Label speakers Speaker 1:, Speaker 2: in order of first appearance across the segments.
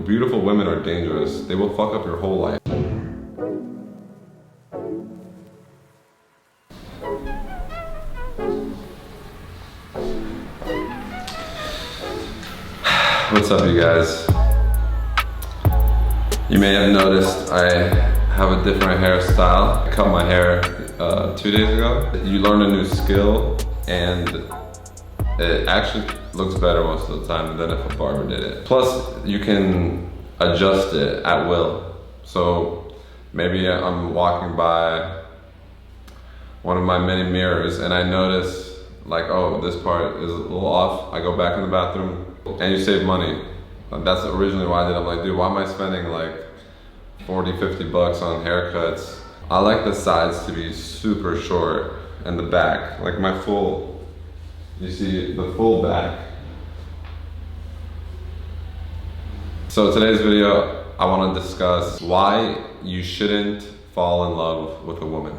Speaker 1: Beautiful women are dangerous. They will fuck up your whole life. What's up, you guys? You may have noticed I have a different hairstyle. I cut my hair 2 days ago. You learn a new skill and it actually looks better most of the time than if a barber did it. Plus, you can adjust it at will. So maybe I'm walking by one of my many mirrors and I notice like, oh, this part is a little off. I go back in the bathroom and you save money. That's originally why I did it. I'm like, dude, why am I spending like 40, 50 bucks on haircuts? I like the sides to be super short and the back, like my full, you see the full back. So today's video, I want to discuss why you shouldn't fall in love with a woman.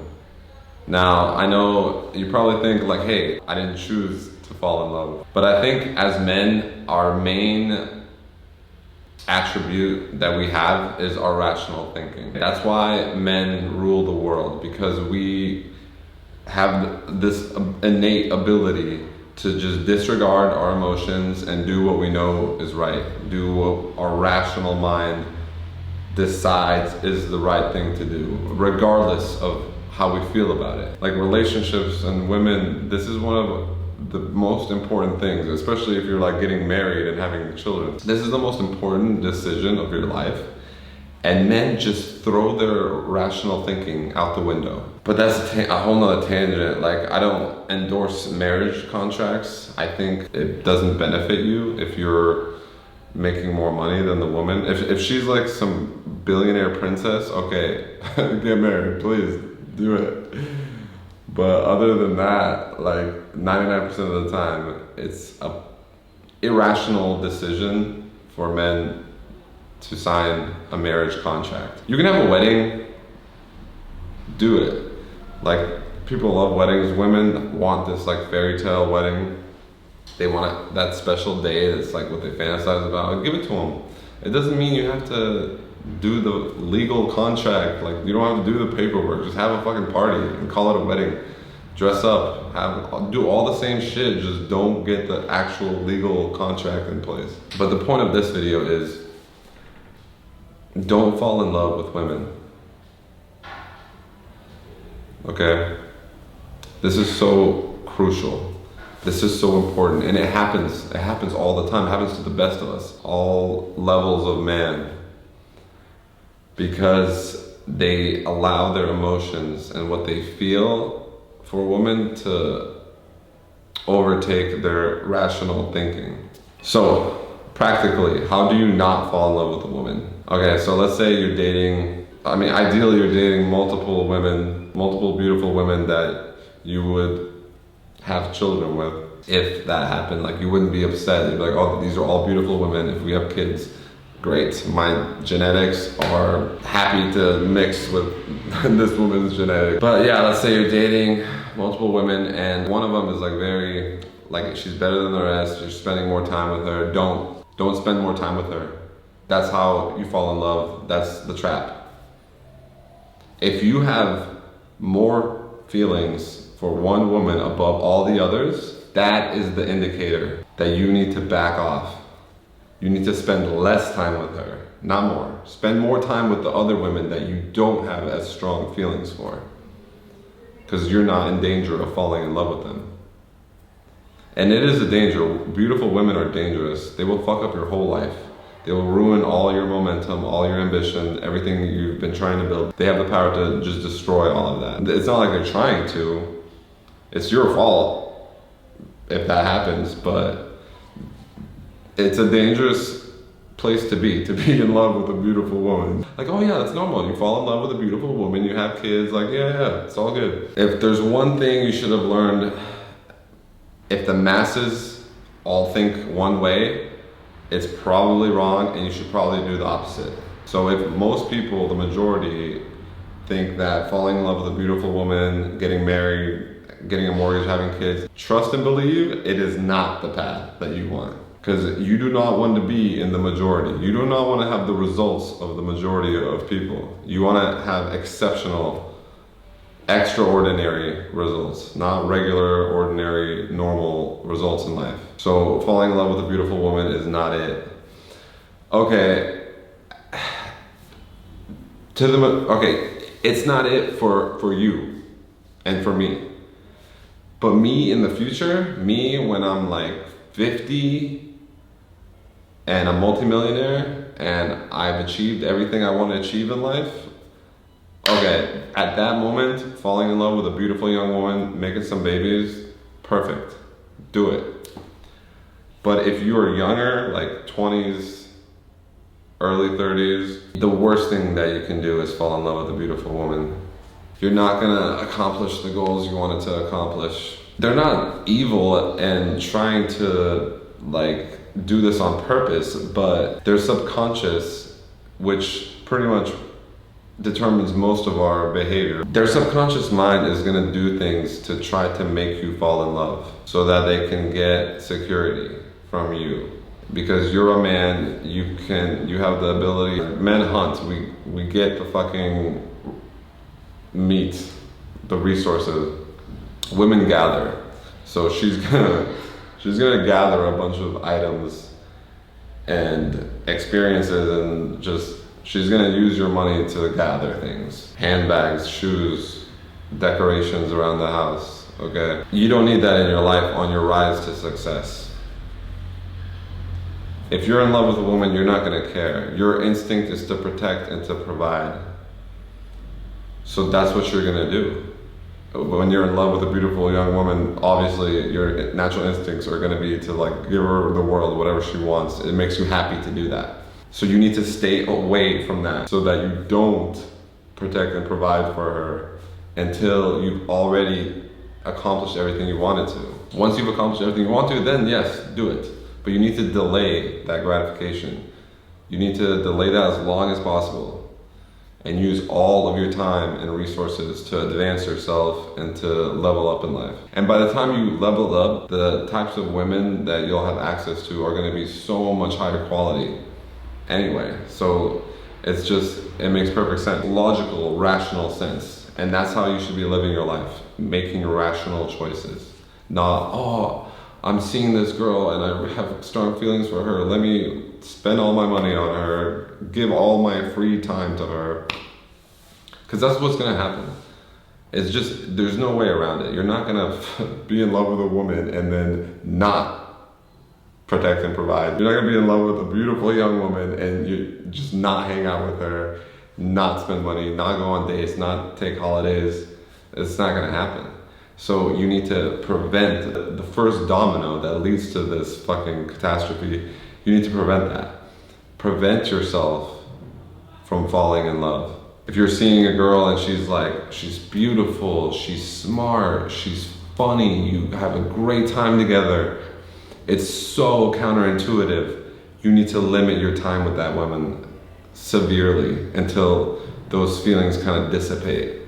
Speaker 1: Now, I know you probably think like, hey, I didn't choose to fall in love. But I think as men, our main attribute that we have is our rational thinking. That's why men rule the world, because we have this innate ability to just disregard our emotions and do what we know is right. Do what our rational mind decides is the right thing to do, regardless of how we feel about it. Like relationships and women, this is one of the most important things, especially if you're like getting married and having children. This is the most important decision of your life. And men just throw their rational thinking out the window. But that's a whole nother tangent. Like, I don't endorse marriage contracts. I think it doesn't benefit you if you're making more money than the woman. If she's like some billionaire princess, okay, get married, please do it. But other than that, like 99% of the time, it's an irrational decision for men to sign a marriage contract. You can have a wedding, do it. Like, people love weddings. Women want this like fairy tale wedding. They want that special day that's like what they fantasize about. Give it to them. It doesn't mean you have to do the legal contract. Like, you don't have to do the paperwork. Just have a fucking party and call it a wedding. Dress up, do all the same shit, just don't get the actual legal contract in place. But the point of this video is, don't fall in love with women. Okay? This is so crucial. This is so important, and it happens all the time. It happens to the best of us, all levels of man, because they allow their emotions and what they feel for a woman to overtake their rational thinking. So, practically, how do you not fall in love with a woman? Okay, so let's say you're dating, ideally you're dating multiple women, multiple beautiful women that you would have children with. If that happened, like, you wouldn't be upset. You'd be like, oh, these are all beautiful women. If we have kids, great. My genetics are happy to mix with this woman's genetics. But yeah, let's say you're dating multiple women and one of them is like very, like, she's better than the rest. You're spending more time with her. Don't spend more time with her. That's how you fall in love. That's the trap. If you have more feelings for one woman above all the others, that is the indicator that you need to back off. You need to spend less time with her, not more. Spend more time with the other women that you don't have as strong feelings for, because you're not in danger of falling in love with them. And it is a danger. Beautiful women are dangerous. They will fuck up your whole life. They will ruin all your momentum, all your ambition, everything you've been trying to build. They have the power to just destroy all of that. It's not like they're trying to. It's your fault if that happens, but it's a dangerous place to be in love with a beautiful woman. Like, oh yeah, that's normal. You fall in love with a beautiful woman, you have kids, like, yeah, it's all good. If there's one thing you should have learned, if the masses all think one way, it's probably wrong and you should probably do the opposite. So if most people, the majority, think that falling in love with a beautiful woman, getting married, getting a mortgage, having kids, trust and believe it is not the path that you want. Because you do not want to be in the majority. You do not want to have the results of the majority of people. You want to have exceptional, extraordinary results, not regular, ordinary, normal results in life. So falling in love with a beautiful woman is not it. Okay, it's not it for you and for me. But me in the future, me when I'm like 50 and a multimillionaire and I've achieved everything I want to achieve in life, okay, at that moment, falling in love with a beautiful young woman, making some babies, perfect, do it. But if you are younger, like 20s, early 30s, the worst thing that you can do is fall in love with a beautiful woman. You're not gonna accomplish the goals you wanted to accomplish. They're not evil and trying to like do this on purpose, but their subconscious, which pretty much determines most of our behavior. Their subconscious mind is gonna do things to try to make you fall in love so that they can get security from you. Because you're a man, you have the ability. Men hunt, we get the fucking meat, the resources. Women gather. So she's gonna gather a bunch of items and experiences and she's gonna use your money to gather things. Handbags, shoes, decorations around the house, okay? You don't need that in your life on your rise to success. If you're in love with a woman, you're not gonna care. Your instinct is to protect and to provide. So that's what you're gonna do. When you're in love with a beautiful young woman, obviously your natural instincts are gonna be to like give her the world, whatever she wants. It makes you happy to do that. So you need to stay away from that so that you don't protect and provide for her until you've already accomplished everything you wanted to. Once you've accomplished everything you want to, then yes, do it. But you need to delay that gratification. You need to delay that as long as possible and use all of your time and resources to advance yourself and to level up in life. And by the time you level up, the types of women that you'll have access to are gonna be so much higher quality anyway. So it makes perfect sense. Logical, rational sense. And that's how you should be living your life, making rational choices. Not, I'm seeing this girl and I have strong feelings for her. Let me spend all my money on her, give all my free time to her. Because that's what's gonna happen. It's just, there's no way around it. You're not gonna be in love with a woman and then not protect and provide. You're not gonna be in love with a beautiful young woman and you just not hang out with her, not spend money, not go on dates, not take holidays. It's not gonna happen. So you need to prevent the first domino that leads to this fucking catastrophe. You need to prevent that. Prevent yourself from falling in love. If you're seeing a girl and she's beautiful, she's smart, she's funny, you have a great time together, it's so counterintuitive. You need to limit your time with that woman severely until those feelings kind of dissipate.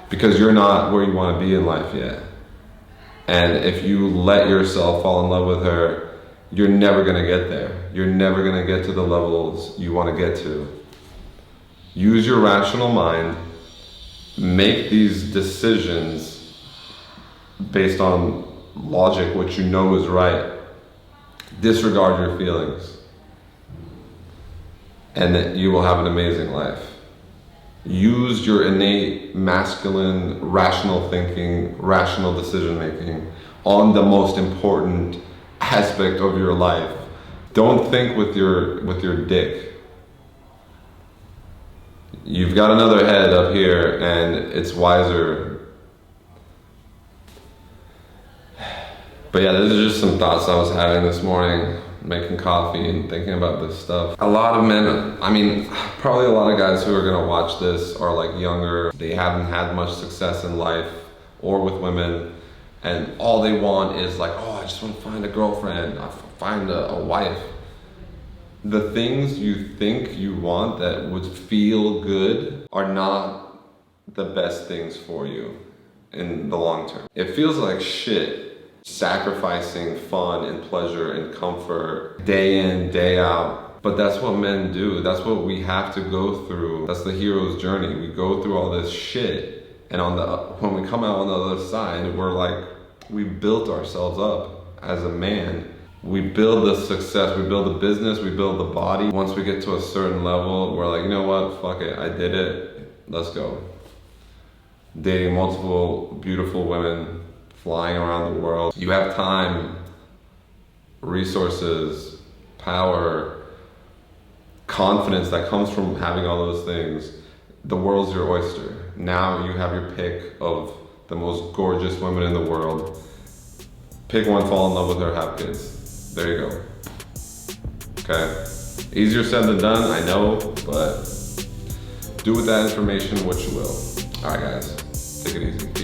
Speaker 1: Because you're not where you want to be in life yet. And if you let yourself fall in love with her, you're never gonna get there. You're never gonna get to the levels you want to get to. Use your rational mind, make these decisions based on logic, which you know is right. Disregard your feelings. And that you will have an amazing life. Use your innate masculine, rational thinking, rational decision making on the most important aspect of your life. Don't think with your dick. You've got another head up here and it's wiser. But yeah, these are just some thoughts I was having this morning, making coffee and thinking about this stuff. A lot of men, probably a lot of guys who are gonna watch this are like younger. They haven't had much success in life or with women. And all they want is like, I just want to find a girlfriend, find a wife. The things you think you want that would feel good are not the best things for you in the long term. It feels like shit sacrificing fun and pleasure and comfort day in, day out. But that's what men do. That's what we have to go through. That's the hero's journey. We go through all this shit, and when we come out on the other side, we're like, we built ourselves up as a man. We build the success, we build the business, we build the body. Once we get to a certain level, we're like, you know what, fuck it, I did it, let's go. Dating multiple beautiful women, flying around the world. You have time, resources, power, confidence that comes from having all those things. The world's your oyster. Now you have your pick of the most gorgeous women in the world. Pick one, fall in love with her, have kids. There you go. Okay? Easier said than done, I know, but do with that information what you will. Alright guys, take it easy.